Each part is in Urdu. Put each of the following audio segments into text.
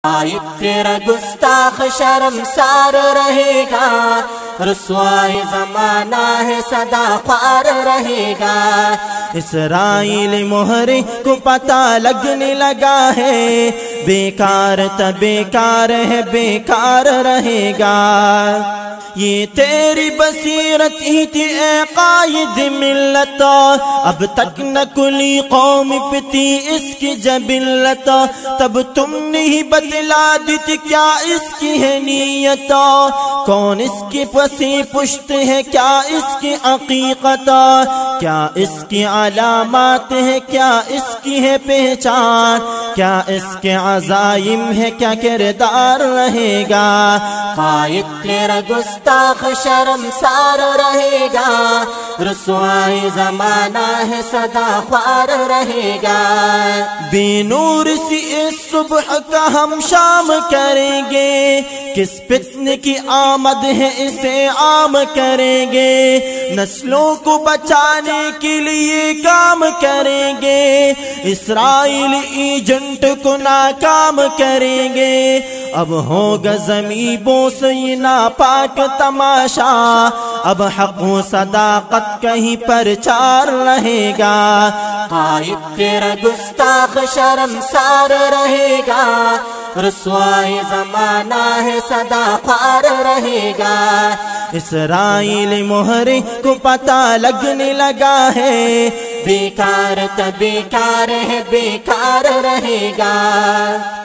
قائد تیرا گستاخ شرمسار رہے گا، رسوائی زمانہ ہے صدا خوار رہے گا۔ اسرائیل مہرے کو پتہ لگنے لگا ہے، بیکار تا بیکار ہے بیکار رہے گا۔ یہ تیری بصیرت ہی تھی اے قائد ملت، اب تک نہ کلی قوم پتی اس کی جبلت، تب تم نے ہی بتلا دی تھی کیا اس کی ہے نیت، کون اس کی پسی پشت ہے کیا اس کی حقیقت، کیا اس کی علامات ہے کیا اس کی ہے پہچان، کیا اس کے عزائم ہے کیا کردار رہے گا۔ قائد تیرا گستاخ شرمسار رہے گا، رسوائی زمانہ ہے صدا خوار رہے گا۔ بے نور سی اس صبح کا ہم شام کریں گے، کس فتنے کی آمد ہے اسے عام کریں گے، نسلوں کو بچانے کے لیے کام کریں گے، اسرائیل ایجنٹ کو ناکام کریں گے۔ اب ہوگا زمین بوس یہ ناپاک تماشا، اب حق و صداقت کہیں پرچار رہے گا۔ قائد تیرا گستاخ شرمسار رہے گا، رسوائی زمانہ ہے صدا خوار رہے گا۔ اسرائیل مہرے کو پتہ لگنے لگا ہے، بیکار تا بیکار ہے بیکار رہے گا۔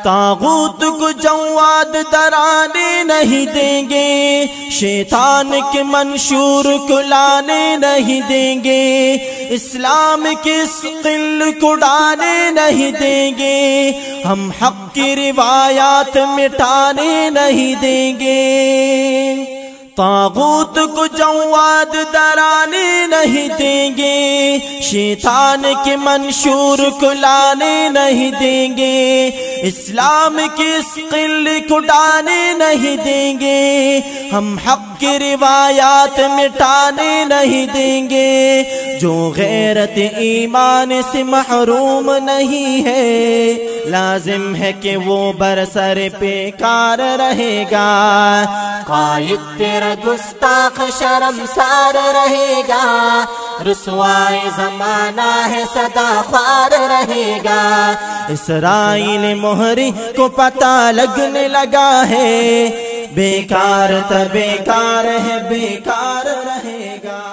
طاغوت کو جواد ڈرانے نہیں دیں گے، شیطان کے منشور کو لانے نہیں دیں گے، اسلام کے ثقل کو ڈانے نہیں دیں گے، ہم حق کی روایات مٹانے نہیں دیں گے۔ طاغوت کو جواد ڈرانے نہیں دیں گے، شیطان کے منشور کو لانے نہیں دیں گے، اسلام کے ثقل کو ڈانے نہیں دیں گے، ہم حق کی روایات مٹانے نہیں دیں گے۔ جو غیرت ایمان سے محروم نہیں ہے، لازم ہے کہ وہ برسر پیکار رہے گا۔ قائد تیرا گستاخ شرمسار رہے گا، رسوائی زمانہ ہے صدا خوار رہے گا۔ اسرائیل مہرے کو پتہ لگنے لگا ہے، بیکار تا بیکار ہے بیکار رہے گا۔